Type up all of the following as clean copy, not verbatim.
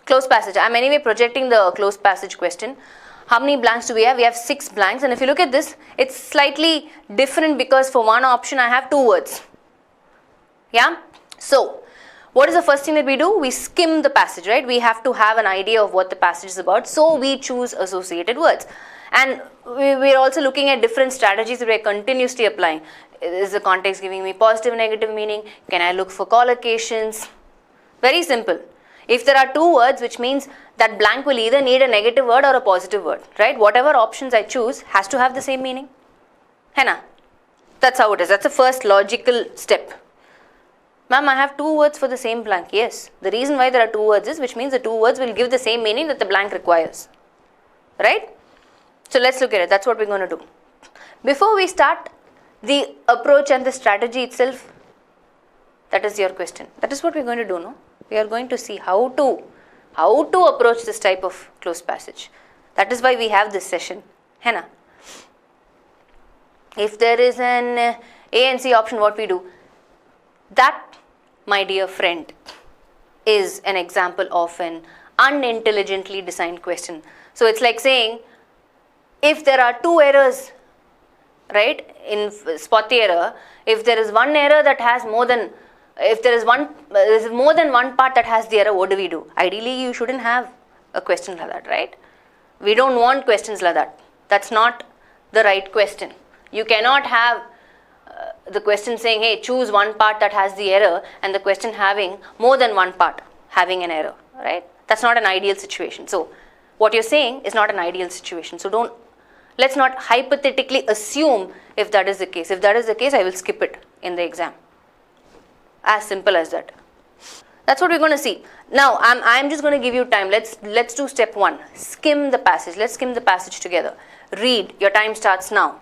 Closed passage. I'm anyway projecting the closed passage question. How many blanks do we have? We have 6 blanks, and if you look at this, it's slightly different because for one option I have 2 words. Yeah? So, what is the first thing that we do? We skim the passage, right? We have to have an idea of what the passage is about, so we choose associated words. And we're also looking at different strategies that we're continuously applying. Is the context giving me positive, negative meaning? Can I look for collocations? Very simple. If there are 2 words, which means that blank will either need a negative word or a positive word, right? Whatever options I choose has to have the same meaning. Henna? That's how it is. That's the first logical step. Ma'am, I have 2 words for the same blank. Yes. The reason why there are 2 words is which means the 2 words will give the same meaning that the blank requires. Right? So let's look at it. That's what we're going to do. Before we start the approach and the strategy itself, that is your question. That is what we're going to do, no? We are going to see how to approach this type of closed passage. That is why we have this session. Henna? If there is an A and C option, what we do? That, my dear friend, is an example of an unintelligently designed question. So it's like saying, if there are 2 errors, right, in spot the error, if there is one error that has more than, if there is more than one part that has the error, what do we do? Ideally, you shouldn't have a question like that, right? We don't want questions like that. That's not the right question. You cannot have the question saying, hey, choose one part that has the error, and the question having more than one part having an error, right? That's not an ideal situation. So what you're saying is not an ideal situation. So let's not hypothetically assume if that is the case. If that is the case, I will skip it in the exam. As simple as that. That's what we're going to see. Now, I'm just going to give you time. Let's do step 1. Skim the passage. Let's skim the passage together. Read. Your time starts now.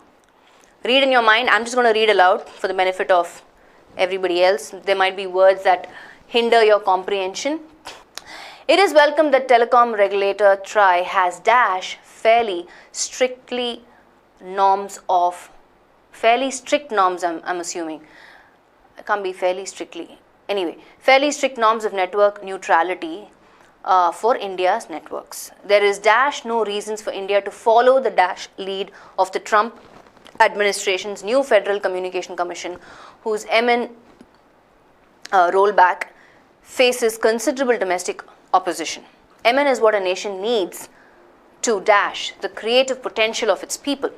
Read in your mind. I'm just going to read aloud for the benefit of everybody else. There might be words that hinder your comprehension. It is welcome that telecom regulator TRAI has dash fairly strict norms, I'm assuming. It can't be fairly strictly. Anyway, fairly strict norms of network neutrality for India's networks. There is dash no reasons for India to follow the dash lead of the Trump administration's new Federal Communication Commission, whose MN rollback faces considerable domestic opposition. MN is what a nation needs to dash the creative potential of its people.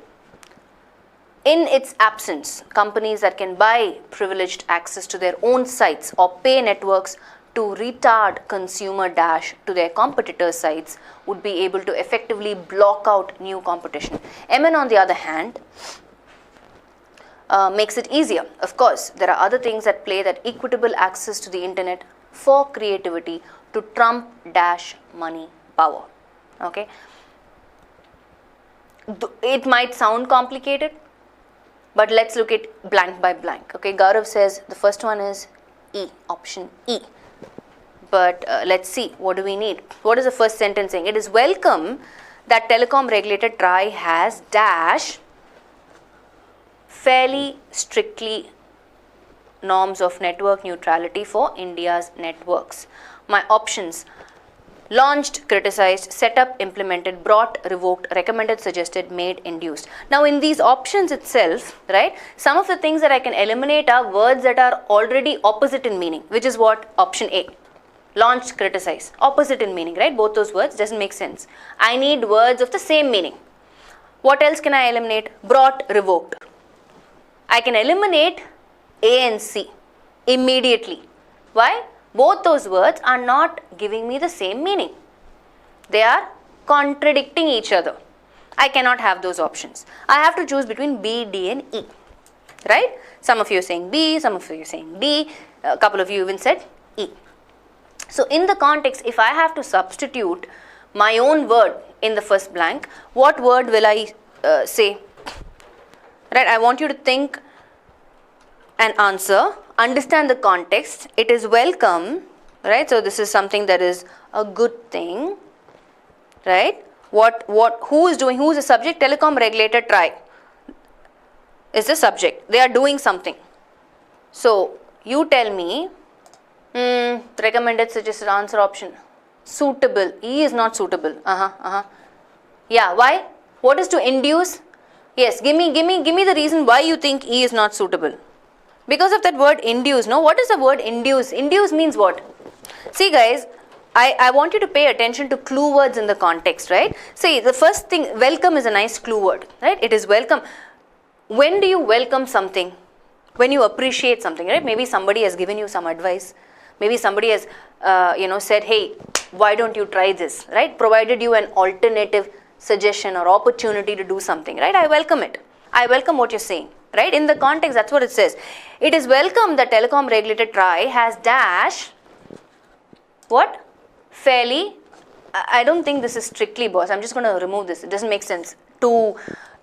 In its absence, companies that can buy privileged access to their own sites or pay networks to retard consumer dash to their competitors' sites would be able to effectively block out new competition. MN, on the other hand, makes it easier. Of course, there are other things at play, that equitable access to the internet for creativity to trump dash money power. Okay. It might sound complicated, but let's look at blank by blank. Okay, Gaurav says the first one is E, option E. But let's see, what do we need? What is the first sentence saying? It is welcome that telecom regulator TRAI has dash fairly strictly norms of network neutrality for India's networks. My options: launched, criticized, set up, implemented, brought, revoked, recommended, suggested, made, induced. Now in these options itself, right, some of the things that I can eliminate are words that are already opposite in meaning, which is what? Option A. Launched, criticized, opposite in meaning, right? Both those words doesn't make sense. I need words of the same meaning. What else can I eliminate? Brought, revoked. I can eliminate A and C immediately. Why? Both those words are not giving me the same meaning. They are contradicting each other. I cannot have those options. I have to choose between B, D and E. Right? Some of you are saying B, some of you are saying D, a couple of you even said E. So in the context, if I have to substitute my own word in the first blank, what word will I say? Right? I want you to think and answer, understand the context. It is welcome, right? So this is something that is a good thing, right? Who is doing, who is the subject? Telecom regulator TRAI is the subject. They are doing something. So you tell me, recommended, suggested, answer option. Suitable. E is not suitable. Yeah, why? What is to induce? Yes, give me the reason why you think E is not suitable. Because of that word induce, no? What is the word induce? Induce means what? See guys, I want you to pay attention to clue words in the context, right? See, the first thing, welcome is a nice clue word, right? It is welcome. When do you welcome something? When you appreciate something, right? Maybe somebody has given you some advice. Maybe somebody has, said, hey, why don't you try this, right? Provided you an alternative suggestion or opportunity to do something, right? I welcome it. I welcome what you're saying, right? In the context, that's what it says. It is welcome that telecom regulator TRAI has dash, what? Fairly, I don't think this is strictly, boss. I'm just going to remove this. It doesn't make sense. To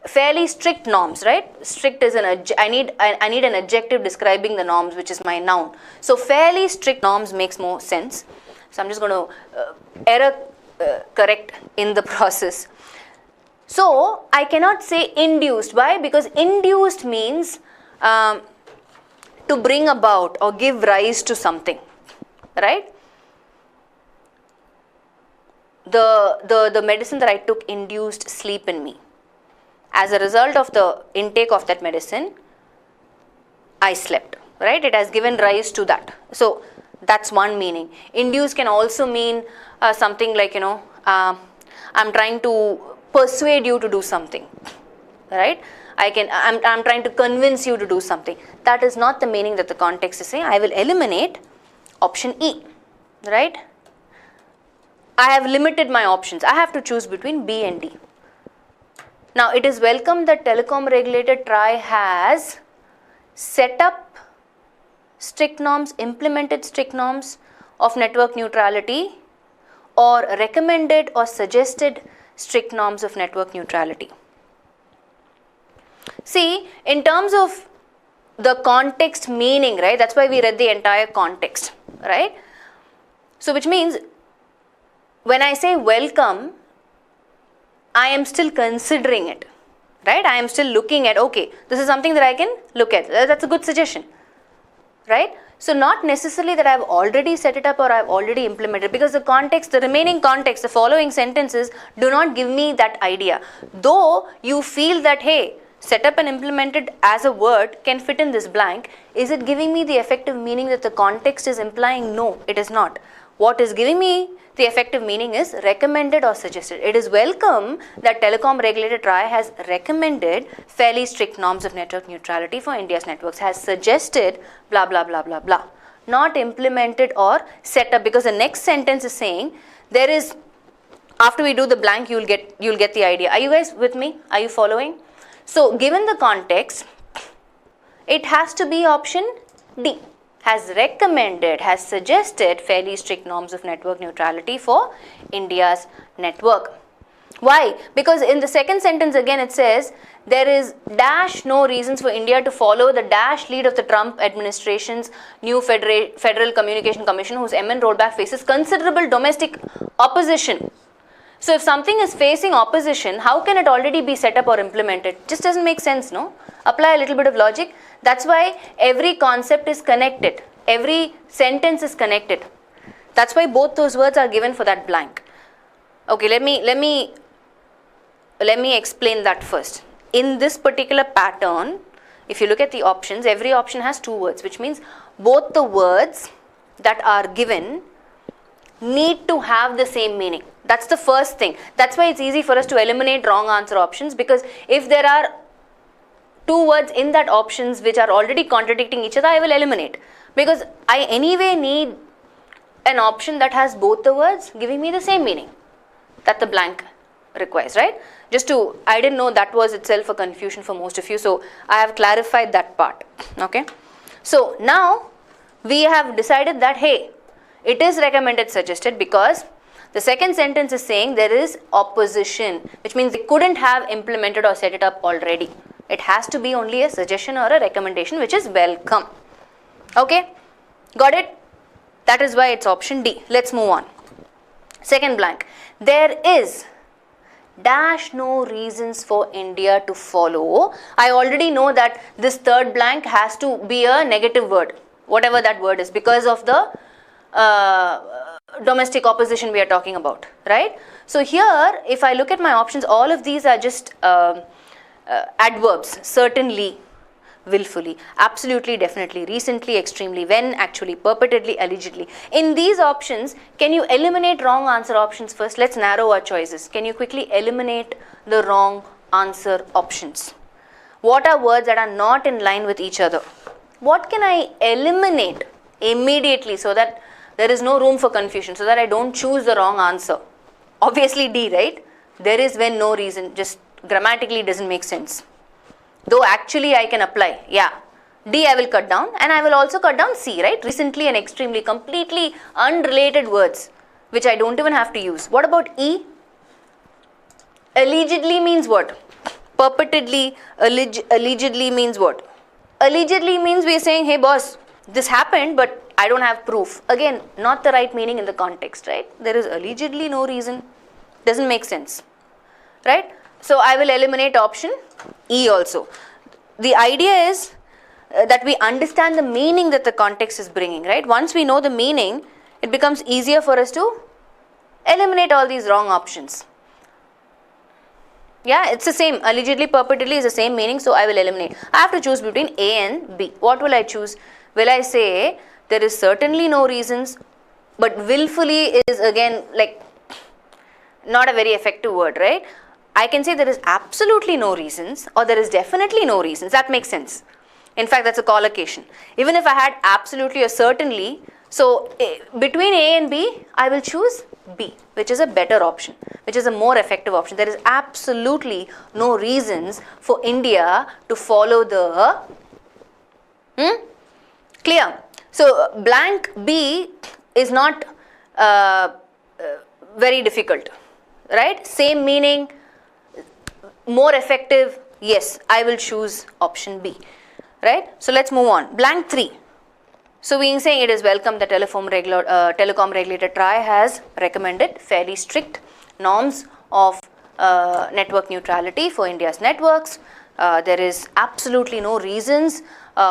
fairly strict norms, right? Strict is I need an adjective describing the norms, which is my noun. So fairly strict norms makes more sense. So I'm just going to error correct in the process. So I cannot say induced. Why? Because induced means to bring about or give rise to something, right? The medicine that I took induced sleep in me. As a result of the intake of that medicine, I slept, right? It has given rise to that. So that's one meaning. Induce can also mean something like, I'm trying to persuade you to do something, right? I'm trying to convince you to do something. That is not the meaning that the context is saying. I will eliminate option E, right? I have limited my options. I have to choose between B and D. Now, it is welcome that telecom regulator TRAI has set up strict norms, implemented strict norms of network neutrality, or recommended or suggested strict norms of network neutrality. See, in terms of the context meaning, right? That's why we read the entire context, right? So, which means when I say welcome, I am still considering it, right? I am still looking at, okay, this is something that I can look at. That's a good suggestion, right? So not necessarily that I have already set it up or I have already implemented, because the context, the remaining context, the following sentences do not give me that idea. Though you feel that, hey, set up and implemented as a word can fit in this blank, is it giving me the effective meaning that the context is implying? No, it is not. What is giving me the effective meaning is recommended or suggested. It is welcome that telecom regulator TRAI has recommended fairly strict norms of network neutrality for India's networks, has suggested blah blah blah blah blah, not implemented or set up, because the next sentence is saying there is, after we do the blank, you'll get the idea. Are you guys with me? Are you following? So given the context, it has to be option D. Has recommended, has suggested fairly strict norms of network neutrality for India's network. Why? Because in the second sentence again it says there is dash no reasons for India to follow the dash lead of the Trump administration's new Federal Communication Commission, whose MN rollback faces considerable domestic opposition. So if something is facing opposition, how can it already be set up or implemented? Just doesn't make sense, no? Apply a little bit of logic. That's why every concept is connected. Every sentence is connected. That's why both those words are given for that blank. Okay, let me explain that first. In this particular pattern, if you look at the options, every option has two words, which means both the words that are given need to have the same meaning. That's the first thing. That's why it's easy for us to eliminate wrong answer options, because if there are two words in that options which are already contradicting each other, I will eliminate, because I anyway need an option that has both the words giving me the same meaning that the blank requires, right? I didn't know that was itself a confusion for most of you, so I have clarified that part, okay? So now we have decided that, hey, it is recommended, suggested, because the second sentence is saying there is opposition, which means they couldn't have implemented or set it up already. It has to be only a suggestion or a recommendation, which is welcome. Okay, got it? That is why it's option D. Let's move on. Second blank. There is dash no reasons for India to follow. I already know that this third blank has to be a negative word, whatever that word is, because of the domestic opposition we are talking about, right? So here, if I look at my options, all of these are just adverbs. Certainly, willfully, absolutely, definitely, recently, extremely, when, actually, purportedly, allegedly. In these options, can you eliminate wrong answer options first? Let's narrow our choices. Can you quickly eliminate the wrong answer options? What are words that are not in line with each other? What can I eliminate immediately so that there is no room for confusion, so that I don't choose the wrong answer? Obviously D, right? There is when, no reason, just grammatically doesn't make sense. Though actually I can apply, yeah. D I will cut down, and I will also cut down C, right? Recently and extremely, completely unrelated words which I don't even have to use. What about E? Allegedly means what? Purportedly, allegedly means what? Allegedly means we are saying, hey boss, this happened, but I don't have proof. Again, not the right meaning in the context, right? There is allegedly no reason. Doesn't make sense, right? So I will eliminate option E also. The idea is that we understand the meaning that the context is bringing, right? Once we know the meaning, it becomes easier for us to eliminate all these wrong options. Yeah, it's the same. Allegedly, purportedly is the same meaning, so I will eliminate. I have to choose between A and B. What will I choose? Will I say there is certainly no reasons, but willfully is again like not a very effective word, right? I can say there is absolutely no reasons, or there is definitely no reasons. That makes sense. In fact, that's a collocation. Even if I had absolutely or certainly, so between A and B, I will choose B, which is a better option, which is a more effective option. There is absolutely no reasons for India to follow the clear. So blank B is not very difficult, right? Same meaning, more effective. Yes, I will choose option B, right? So let's move on. Blank 3. So we are saying it is welcome the telecom regulator TRAI has recommended fairly strict norms of network neutrality for India's networks. There is absolutely no reasons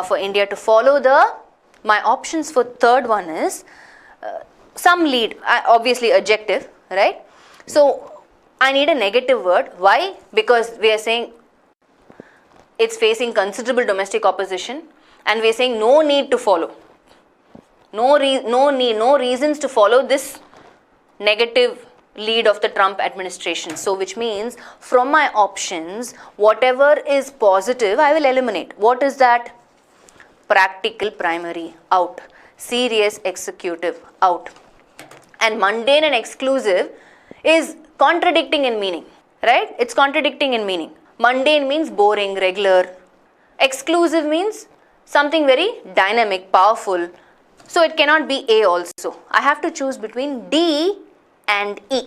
for India to follow my options for third one is some lead, obviously adjective, right? So I need a negative word. Why? Because we are saying it's facing considerable domestic opposition, and we are saying no need to follow. No reasons to follow this negative lead of the Trump administration. So which means from my options, whatever is positive, I will eliminate. What is that? Practical primary, out. Serious executive, out. And mundane and exclusive is contradicting in meaning, right? It's contradicting in meaning. Mundane means boring, regular. Exclusive means something very dynamic, powerful. So it cannot be A also. I have to choose between D and E,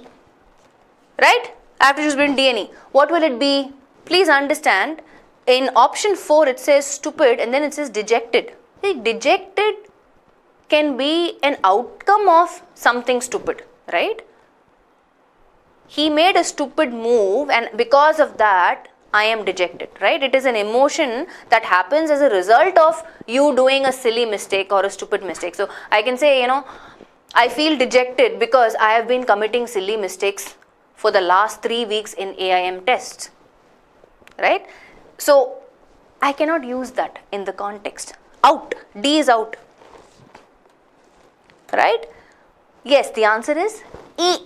right? I have to choose between D and E. What will it be? Please understand, in option 4 it says stupid and then it says dejected. See, dejected can be an outcome of something stupid, right? He made a stupid move and because of that I am dejected, right? It is an emotion that happens as a result of you doing a silly mistake or a stupid mistake. So I can say, I feel dejected because I have been committing silly mistakes for the last 3 weeks in AIM tests, right? So I cannot use that in the context. Out. D is out, right? Yes, the answer is E.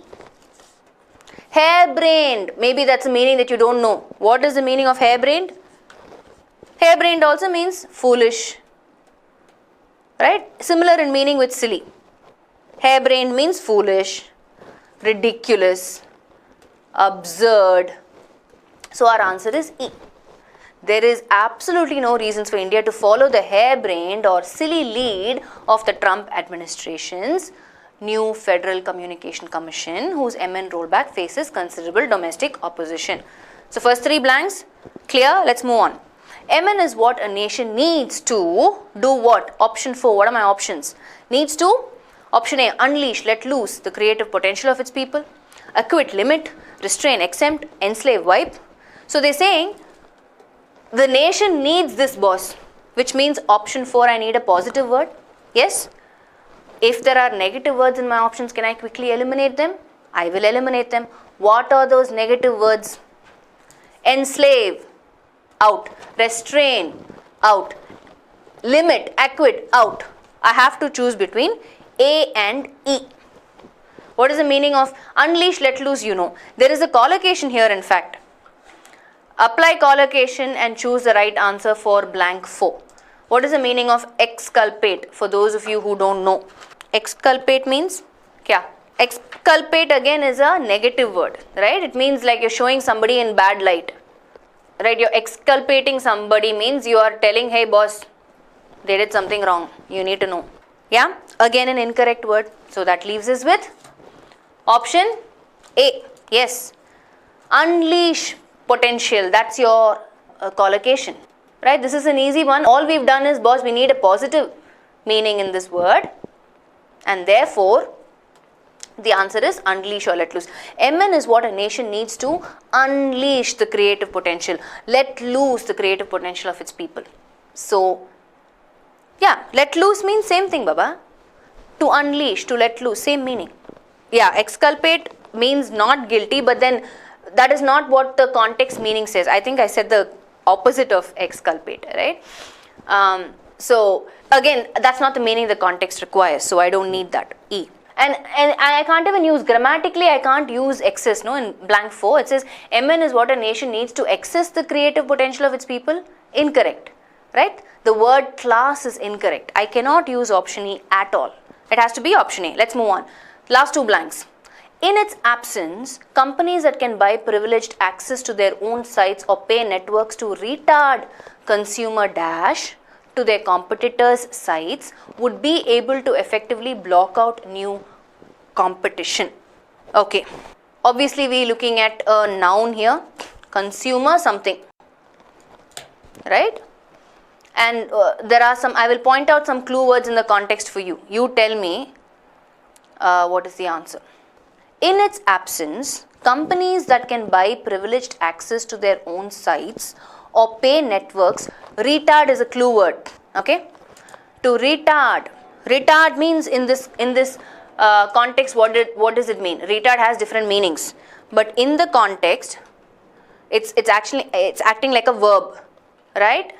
Harebrained. Maybe that's a meaning that you don't know. What is the meaning of harebrained? Harebrained also means foolish, right? Similar in meaning with silly. Harebrained means foolish, ridiculous, absurd. So our answer is E. There is absolutely no reasons for India to follow the harebrained or silly lead of the Trump administration's new Federal Communication Commission, whose MN rollback faces considerable domestic opposition. So first 3 blanks, clear? Let's move on. MN is what a nation needs to do what? Option 4, what are my options? Needs to, option A, unleash, let loose the creative potential of its people. Acquit, limit, restrain, exempt, enslave, wipe. So they're saying the nation needs this, boss, which means option 4, I need a positive word. Yes? If there are negative words in my options, can I quickly eliminate them? I will eliminate them. What are those negative words? Enslave, out. Restrain, out. Limit, acquit, out. I have to choose between A and E. What is the meaning of unleash, let loose? You know. There is a collocation here, in fact. Apply collocation and choose the right answer for blank 4. What is the meaning of exculpate? For those of you who don't know. Exculpate means kya? Exculpate again is a negative word, right? It means like you're showing somebody in bad light. Right? You're exculpating somebody means you are telling, hey boss, they did something wrong. You need to know. Yeah? Again an incorrect word. So that leaves us with option A. Yes. Unleash potential. That's your collocation. Right? This is an easy one. All we've done is, boss, we need a positive meaning in this word. And therefore, the answer is unleash or let loose. MN is what a nation needs to unleash the creative potential. Let loose the creative potential of its people. So, yeah, let loose means same thing, Baba. To unleash, to let loose, same meaning. Yeah, exculpate means not guilty, but then that is not what the context meaning says. I think I said the opposite of exculpate, right? So, again, that's not the meaning the context requires, so I don't need that, E. And I can't even use, grammatically I can't use excess, no, in blank 4. It says, MN is what a nation needs to access the creative potential of its people. Incorrect, right? The word class is incorrect. I cannot use option E at all. It has to be option A. Let's move on. Last 2 blanks. In its absence, companies that can buy privileged access to their own sites or pay networks to retard consumer dash to their competitors' sites would be able to effectively block out new competition. Okay. Obviously, we are looking at a noun here, consumer something, right? And there are some, I will point out some clue words in the context for you. You tell me what is the answer. In its absence, companies that can buy privileged access to their own sites or pay networks, retard is a clue word, okay? To retard, retard means in this context, what does it mean? Retard has different meanings, but in the context, it's acting like a verb, right?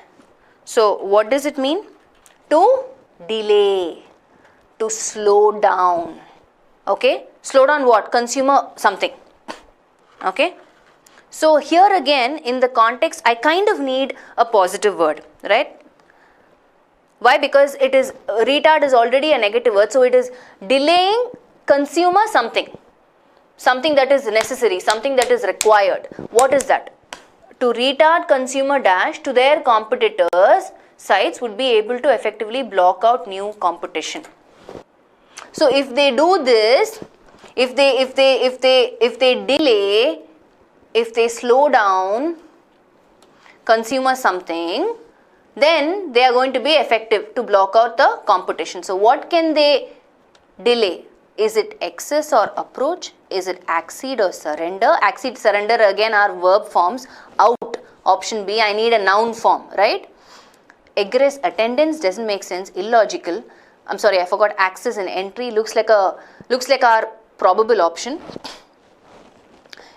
So what does it mean? To delay, to slow down, okay? Slow down what? Consumer something, okay? So here again in the context I kind of need a positive word, right? Why? Because it is, retard is already a negative word, so it is delaying consumer something, something that is necessary, something that is required. What is that? To retard consumer dash to their competitors' sites would be able to effectively block out new competition. So if they do this, if they delay, if they slow down consumer something, then they are going to be effective to block out the competition. So what can they delay? Is it access or approach? Is it accede or surrender? Accede, surrender again are verb forms. Out, option B, I need a noun form, right? Egress, attendance doesn't make sense, illogical. I'm sorry, I forgot access and entry, looks like our probable option.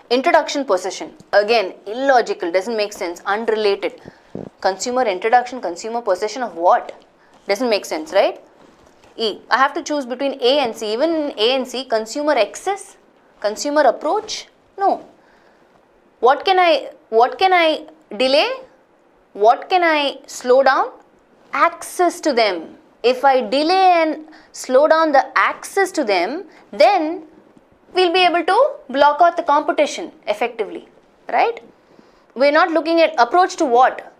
Introduction, possession, again illogical, doesn't make sense, unrelated. Consumer introduction, consumer possession of what? Doesn't make sense, right? E, I have to choose between A and C. Even in A and C, consumer access, consumer approach, no. What can I delay? What can I slow down? Access to them. If I delay and slow down the access to them, then we'll be able to block out the competition effectively, right? We're not looking at approach to what?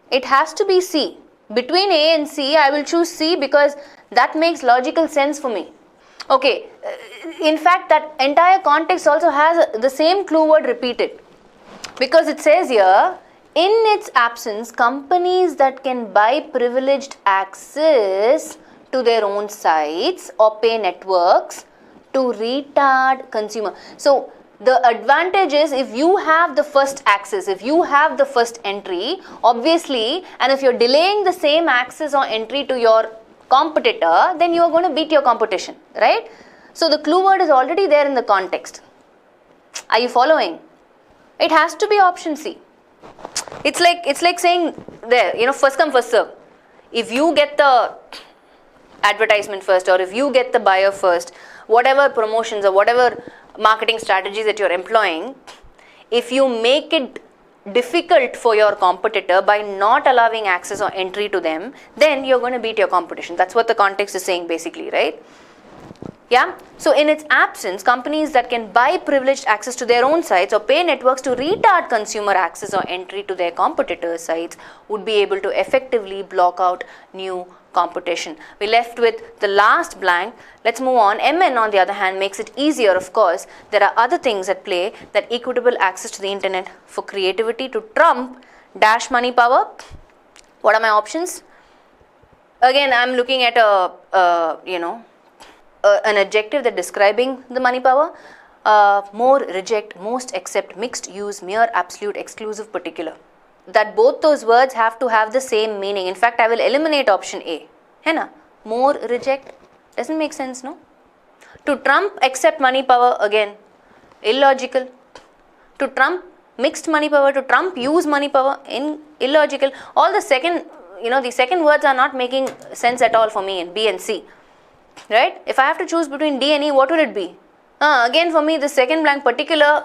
It has to be C. Between A and C, I will choose C because that makes logical sense for me. Okay, in fact, that entire context also has the same clue word repeated, because it says here, in its absence, companies that can buy privileged access to their own sites or pay networks to retard consumer. So the advantage is if you have the first access, if you have the first entry, obviously, and if you're delaying the same access or entry to your competitor, then you are going to beat your competition, right? So the clue word is already there in the context. Are you following? It has to be option C. It's like saying there, first come first serve. If you get the advertisement first, or if you get the buyer first, whatever promotions or whatever marketing strategies that you're employing, if you make it difficult for your competitor by not allowing access or entry to them, then you're going to beat your competition. That's what the context is saying basically, right? Yeah. So in its absence, companies that can buy privileged access to their own sites or pay networks to retard consumer access or entry to their competitors' sites would be able to effectively block out new competition. We left with the last blank. Let's move on. MN, on the other hand, makes it easier. Of course, there are other things at play, that equitable access to the internet for creativity to trump dash money power. What are my options? Again, I'm looking at an adjective that describing the money power. More, reject, most, accept, mixed use, mere, absolute, exclusive, particular. That both those words have to have the same meaning. In fact, I will eliminate option A. Hai na? More, reject, doesn't make sense, no? To trump, accept money power, again, illogical. To trump mixed money power, to trump use money power, illogical. All the second, the second words are not making sense at all for me in B and C. Right? If I have to choose between D and E, what will it be? Again, for me, the second blank, particular,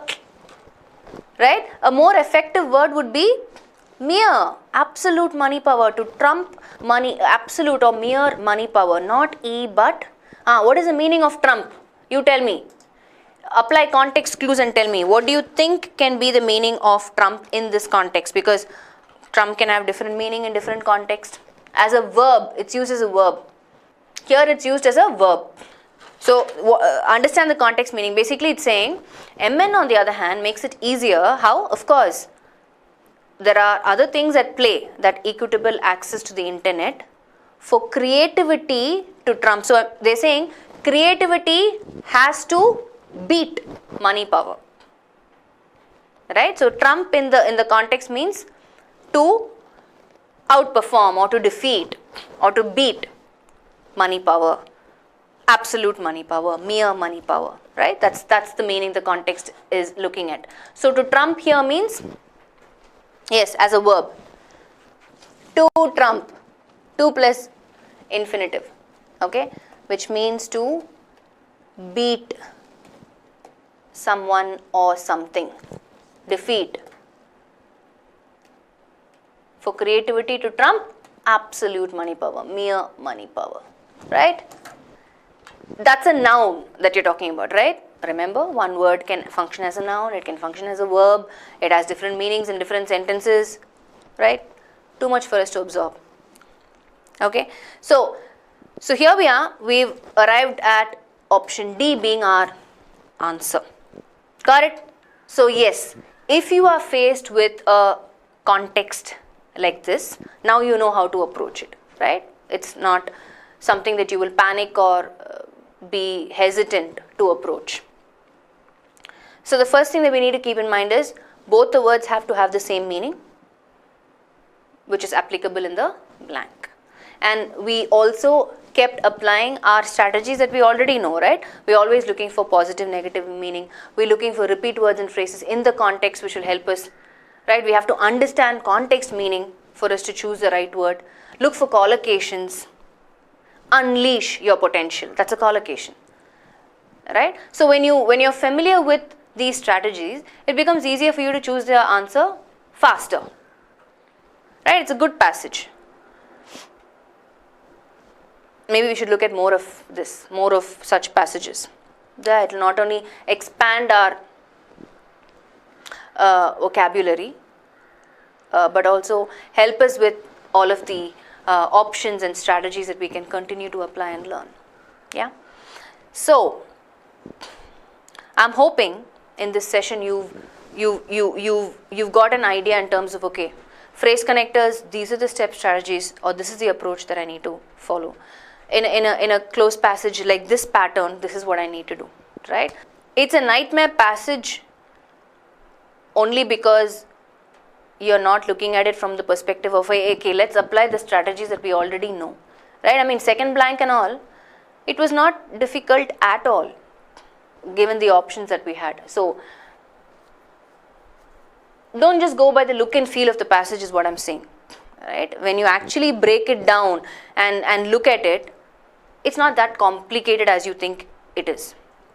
right? A more effective word would be mere, absolute money power, to trump money, absolute or mere money power, not E but. What is the meaning of trump? You tell me. Apply context clues and tell me, what do you think can be the meaning of trump in this context? Because trump can have different meaning in different contexts. As a verb, it's used as a verb. Here it's used as a verb. So understand the context meaning. Basically it's saying MN, on the other hand, makes it easier. How? Of course, there are other things at play, that equitable access to the internet for creativity to trump. So they're saying creativity has to beat money power. Right? So trump in the context means to outperform or to defeat or to beat money power, absolute money power, mere money power, right? That's the meaning the context is looking at. So to trump here means, yes, as a verb, to trump, to plus infinitive, okay, which means to beat someone or something, defeat. For creativity to trump absolute money power, mere money power. Right? That's a noun that you're talking about, right? Remember, one word can function as a noun, it can function as a verb, it has different meanings in different sentences, right? Too much for us to absorb. Okay? So here we are, we've arrived at option D being our answer. Got it? So yes, if you are faced with a context like this, now you know how to approach it, right? It's not something that you will panic or be hesitant to approach. So the first thing that we need to keep in mind is both the words have to have the same meaning, which is applicable in the blank. And we also kept applying our strategies that we already know, right? We're always looking for positive, negative meaning. We're looking for repeat words and phrases in the context which will help us, right? We have to understand context meaning for us to choose the right word. Look for collocations. Unleash your potential. That's a collocation, right? So when you're familiar with these strategies, it becomes easier for you to choose the answer faster, right? It's a good passage. Maybe we should look at more of this, more of such passages. That it will not only expand our vocabulary, but also help us with all of the options and strategies that we can continue to apply and learn. Yeah. So I'm hoping in this session you've got an idea in terms of, okay, phrase connectors, these are the step strategies, or this is the approach that I need to follow. In a close passage like this pattern, this is what I need to do, right? It's a nightmare passage only because you're not looking at it from the perspective of, okay, let's apply the strategies that we already know right? I mean, second blank and all, it was not difficult at all, given the options that we had. So, don't just go by the look and feel of the passage is what I'm saying, right? When you actually break it down and look at it, it's not that complicated as you think it is.